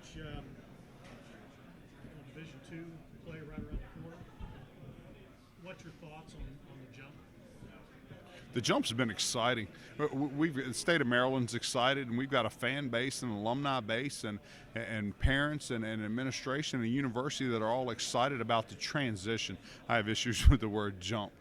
Coach, Division II play right around the corner. What's your thoughts on the jump? The jump's been exciting. The state of Maryland's excited, and we've got a fan base and an alumni base and parents and administration and university that are all excited about the transition. I have issues with the word jump.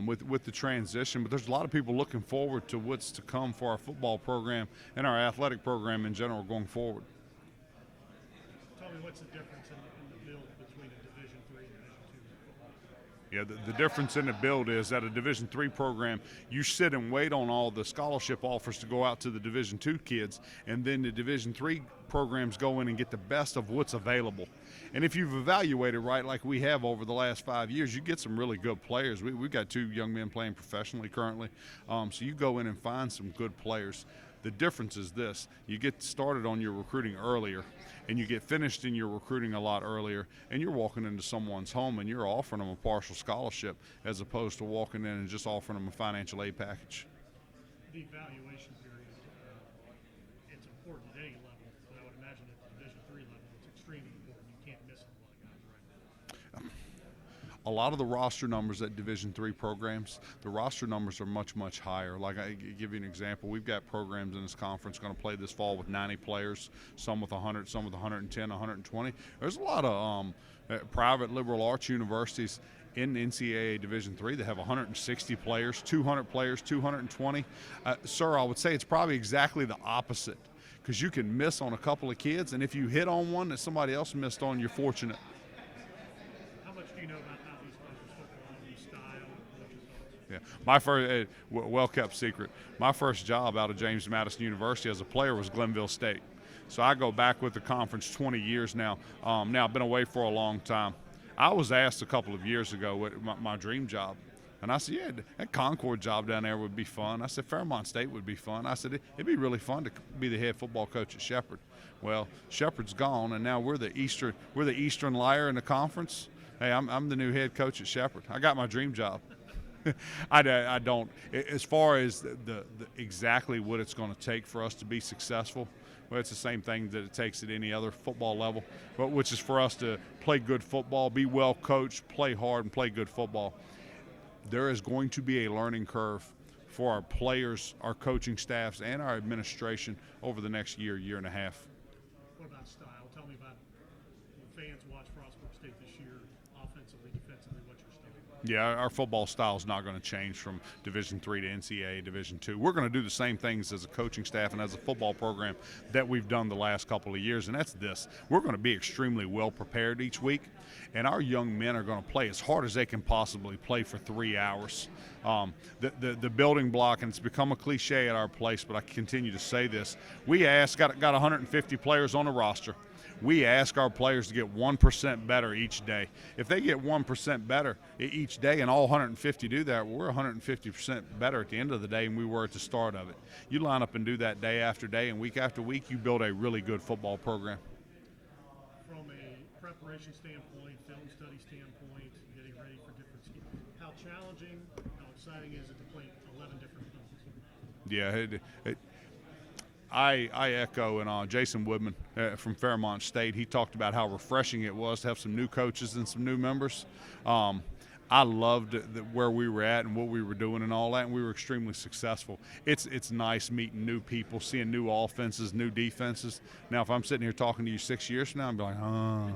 With the transition, but there's a lot of people looking forward to what's to come for our football program and our athletic program in general going forward. Tell me, what's the difference in the build between a Division III and Division II? Yeah, the difference in the build is that a Division III program, you sit and wait on all the scholarship offers to go out to the Division II kids, and then the Division III programs go in and get the best of what's available. And if you've evaluated right, like we have over the last 5 years, you get some really good players. We've got 2 young men playing professionally currently, so you go in and find some good players. The difference is this: you get started on your recruiting earlier, and you get finished in your recruiting a lot earlier, and you're walking into someone's home and you're offering them a partial scholarship as opposed to walking in and just offering them a financial aid package. The evaluation period, it's important at any level, but I would imagine at the Division III level, it's extremely important. You can't miss a lot of guys, right? A lot of the roster numbers at Division III programs, the roster numbers are much, much higher. Like, I give you an example. We've got programs in this conference going to play this fall with 90 players, some with 100, some with 110, 120. There's a lot of private liberal arts universities in NCAA Division III that have 160 players, 200 players, 220. Sir, I would say it's probably exactly the opposite, because you can miss on a couple of kids, and if you hit on one that somebody else missed on, you're fortunate. How much do you know about how these coaches football, and style, what's your thoughts? Yeah, my first well-kept secret. My first job out of James Madison University as a player was Glenville State. So I go back with the conference 20 years now. Now I've been away for a long time. I was asked a couple of years ago what my dream job, and I said, yeah, that Concord job down there would be fun. I said Fairmont State would be fun. I said it'd be really fun to be the head football coach at Shepherd. Well, Shepherd's gone, and now we're the Eastern Liar in the conference. Hey, I'm the new head coach at Shepherd. I got my dream job. I don't. As far as the exactly what it's going to take for us to be successful, well, it's the same thing that it takes at any other football level, but which is for us to play good football, be well coached, play hard, and play good football. There is going to be a learning curve for our players, our coaching staffs, and our administration over the next year, year and a half. What about style? Tell me about when fans watch Frostburg State this year, offensively, defensively, what's your style? Yeah, our football style is not going to change from Division III to NCAA Division II. We're going to do the same things as a coaching staff and as a football program that we've done the last couple of years, and that's this. We're going to be extremely well prepared each week, and our young men are going to play as hard as they can possibly play for 3 hours. The building block, and it's become a cliche at our place, but I continue to say this. We got 150 players on the roster. We ask our players to get 1% better each day. If they get 1% better each day and all 150 do that, we're 150% better at the end of the day than we were at the start of it. You line up and do that day after day and week after week, you build a really good football program. From a preparation standpoint, film study standpoint, getting ready for different schemes, how challenging, how exciting is it to play 11 different films? Yeah, I echo, and Jason Woodman from Fairmont State, he talked about how refreshing it was to have some new coaches and some new members. I loved where we were at and what we were doing and all that, and we were extremely successful. It's nice meeting new people, seeing new offenses, new defenses. Now, if I'm sitting here talking to you 6 years from now, I'm like, oh.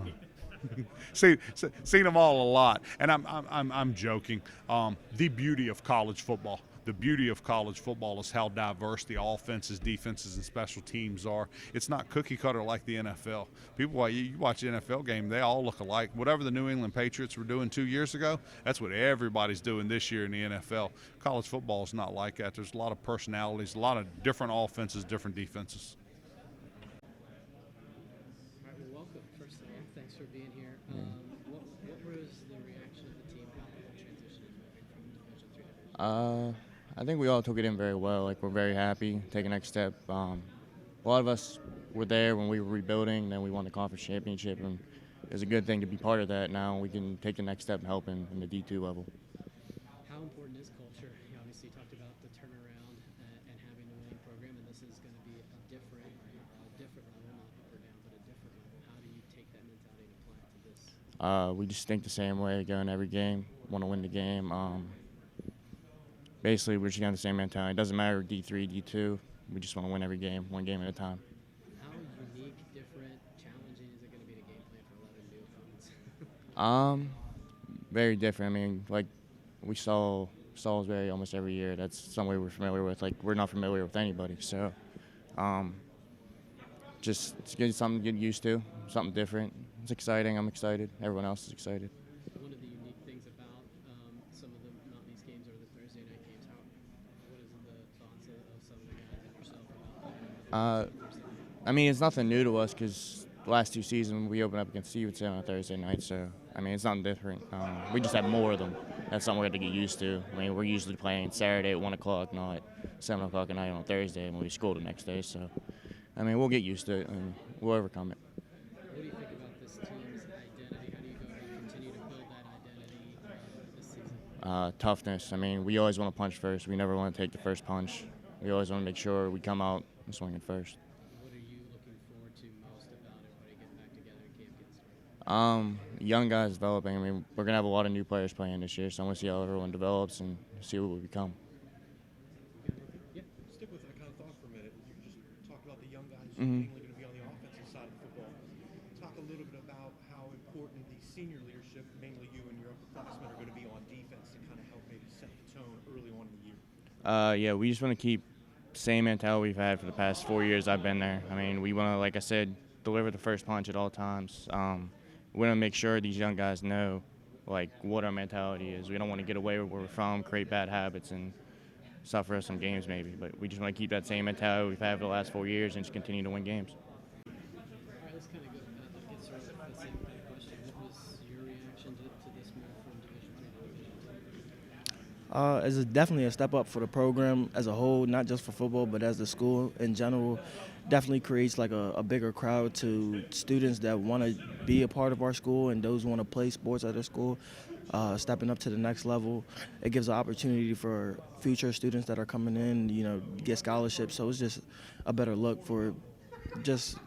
Seen them all a lot, and I'm joking. The beauty of college football. The beauty of college football is how diverse the offenses, defenses, and special teams are. It's not cookie cutter like the NFL. People, you watch the NFL game, they all look alike. Whatever the New England Patriots were doing 2 years ago, that's what everybody's doing this year in the NFL. College football is not like that. There's a lot of personalities, a lot of different offenses, different defenses. All right, well, welcome, first of all. Thanks for being here. What was the reaction of the team, how the whole transition is moving from Division III to Division II? I think we all took it in very well. Like, we're very happy, take a next step. A lot of us were there when we were rebuilding, then we won the conference championship, and it's a good thing to be part of that. Now we can take the next step and help in the D2 level. How important is culture? You obviously talked about the turnaround and having a winning program, and this is going to be a different level, not up or down, but a different We just think the same way, go in every game, want to win the game. Basically, we're just got the same mentality. It doesn't matter D3, D2. We just want to win every game, one game at a time. How unique, different, challenging is it going to be to game plan for 11 new opponents? Very different. I mean, like we saw Salisbury almost every year. That's somebody we're familiar with. Like we're not familiar with anybody. So, just it's good, something to get used to, something different. It's exciting. I'm excited. Everyone else is excited. One of the unique things about some of the Mountain East games are the Thursday night games. What is the thoughts of some of the guys and yourself about I mean, it's nothing new to us because the last 2 seasons we opened up against Stevenson on a Thursday night. So, I mean, it's nothing different. We just have more of them. That's something we have to get used to. I mean, we're usually playing Saturday at 1 o'clock, not 7 o'clock at night on Thursday, and we school the next day. So, I mean, we'll get used to it and we'll overcome it. What do you think about this team's identity? How do you go about continue to build that identity this season? Toughness. I mean, we always want to punch first. We never want to take the first punch. We always want to make sure we come out swinging first. What are you looking forward to most about everybody getting back together and camp getting started? Young guys developing. I mean, we're going to have a lot of new players playing this year, so I want to see how everyone develops and see what we become. Stick with that kind of thought for a minute. You just talked about the young guys Mhm. mainly going to be on the offensive side of football. Talk a little bit about how important the senior leadership, mainly you and your upperclassmen, are going to be on defense to kind of help maybe set the tone early on in the year. Yeah, we just want to keep same mentality we've had for the past 4 years I've been there. I mean, we want to, like I said, deliver the first punch at all times. We want to make sure these young guys know, like, what our mentality is. We don't want to get away with where we're from, create bad habits, and suffer some games maybe. But we just want to keep that same mentality we've had for the last 4 years and just continue to win games. All right, let's kind of go get started with the same kind of question. What was your reaction to this move from Division II to Division II? It's definitely a step up for the program as a whole, not just for football, but as the school in general. Definitely creates like a bigger crowd to students that want to be a part of our school and those who want to play sports at our school, stepping up to the next level. It gives an opportunity for future students that are coming in, get scholarships. So it's just a better look for just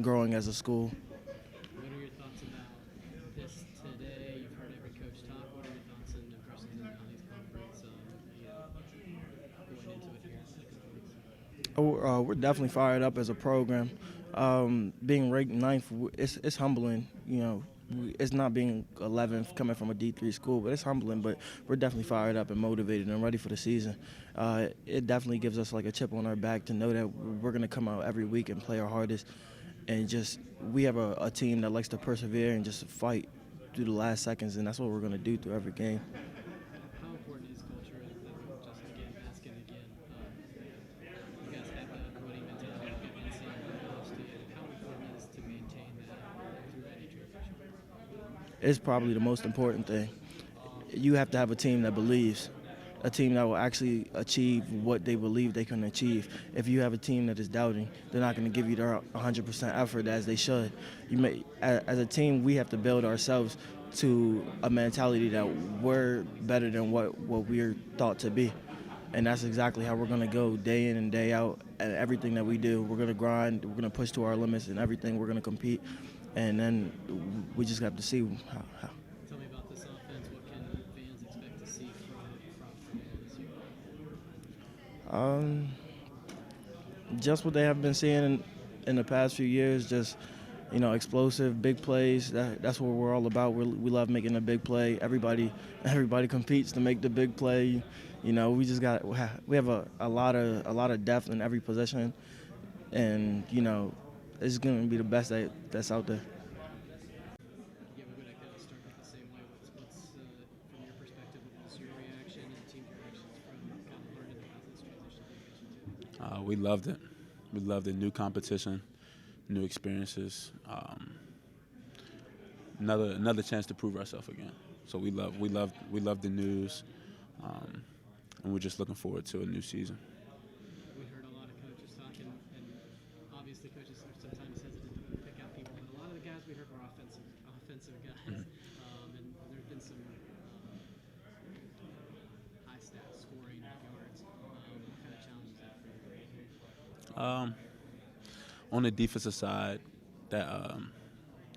growing as a school. What are your thoughts about this today? You've heard every coach talk. What are your thoughts and impressions in the Mountain East Conference going into it here in a couple weeks? We're definitely fired up as a program. Being ranked 9th, it's humbling. It's not being 11th coming from a D3 school, but it's humbling. But we're definitely fired up and motivated and ready for the season. It definitely gives us like a chip on our back to know that we're going to come out every week and play our hardest. And just we have a team that likes to persevere and just fight through the last seconds, and that's what we're going to do through every game. How important is culture? And just again, asking again, you guys have that winning mentality of getting insane and posted. How important is to maintain that through any transition? It's probably the most important thing. You have to have a team that believes, a team that will actually achieve what they believe they can achieve. If you have a team that is doubting, they're not going to give you their 100% effort as they should. As a team, we have to build ourselves to a mentality that we're better than what we're thought to be. And that's exactly how we're going to go day in and day out at everything that we do. We're going to grind, we're going to push to our limits in everything, we're going to compete. And then we just have to see how. Tell me about this offense. What can fans expect to see from this year? Just what they have been seeing in the past few years, just explosive, big plays. That's what we're all about. We love making a big play. Everybody competes to make the big play. We have a lot of depth in every position, and it's going to be the best that's out there. Yeah, we're going to kind of start with the same way. What's from your perspective, what was your reaction and team's reactions from kind of learning about this transition to Division II? We loved it. We loved it. New competition, new experiences. Another chance to prove ourselves again. So we love the news, and we're just looking forward to a new season. We heard a lot of coaches talking, and obviously coaches are sometimes hesitant to pick out people, but a lot of the guys we heard were offensive guys, and there have been some high stats, scoring, yards. What kind of challenge is that for you? On the defensive side, that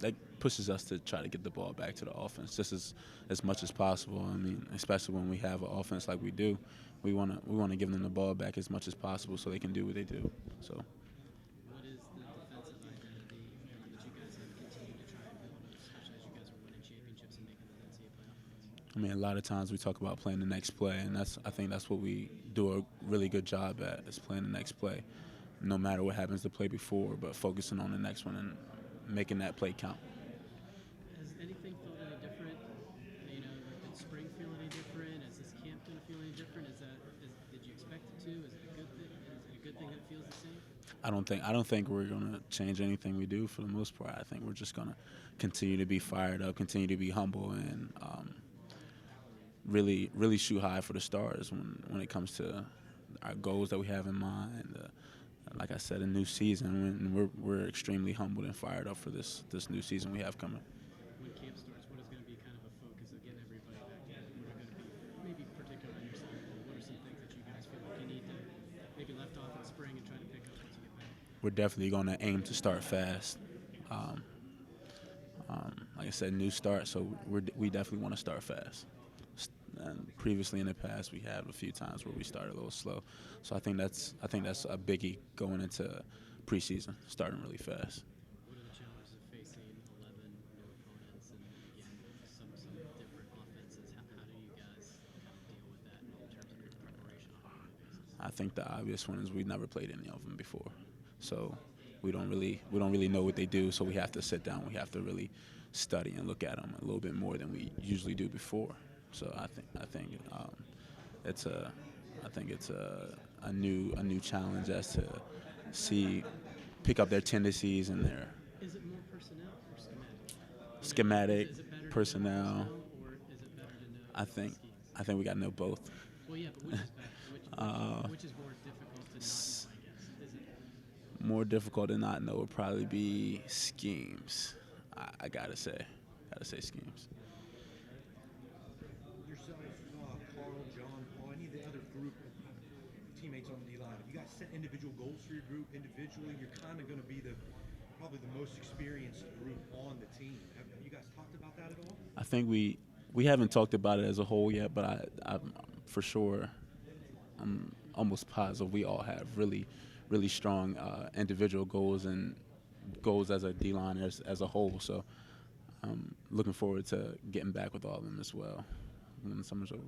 that pushes us to try to get the ball back to the offense just as much as possible. I mean, especially when we have an offense like we do, we want to give them the ball back as much as possible so they can do what they do. So. What is the defensive identity that you guys have continued to try and build up, especially as you guys are winning championships and making the NCAA playoff? I mean, a lot of times we talk about playing the next play, and I think that's what we do a really good job at, is playing the next play, no matter what happens the play before, but focusing on the next one and making that play count. Has anything felt any different? You know, did spring feel any different? Is this camp going to feel any different? Did you expect it to? Is it a good thing? Is it a good thing that it feels the same? I don't think we're going to change anything we do for the most part. I think we're just going to continue to be fired up, continue to be humble, and really shoot high for the stars when it comes to our goals that we have in mind. Like I said, a new season, and we're extremely humbled and fired up for this new season we have coming. When camp starts, what is going to be kind of a focus of getting everybody back in? What are going to be maybe particular on your side? What are some things that you guys feel like you need to maybe left off in spring and try to pick up once you get back? We're definitely going to aim to start fast. Like I said, new start, so we definitely want to start fast. And previously in the past, we had a few times where we started a little slow. So I think that's a biggie going into preseason, starting really fast. What are the challenges of facing 11 new opponents and again some different offenses? How do you guys deal with that in terms of your preparation on a daily basis? I think the obvious one is we've never played any of them before, so we don't really know what they do. So we have to sit down, we have to really study and look at them a little bit more than we usually do before. So I think it's a new challenge as to pick up their tendencies and their Is it more personnel or schematic? schematic Is it better to know personnel. or is it better to know I think schemes? we got to know both. Well, yeah, but which is better? Which is more difficult to not know, I guess? Is it? More difficult to not know would probably be schemes. I gotta say schemes. Yourself, Carl, John, Paul, any of the other group of teammates on the D-line, you guys set individual goals for your group individually? You're kind of going to be probably the most experienced group on the team. Have you guys talked about that at all? I think we haven't talked about it as a whole yet, but I'm for sure, I'm almost positive we all have really strong individual goals and goals as a D-line as a whole. So I'm looking forward to getting back with all of them as well when the summer's over.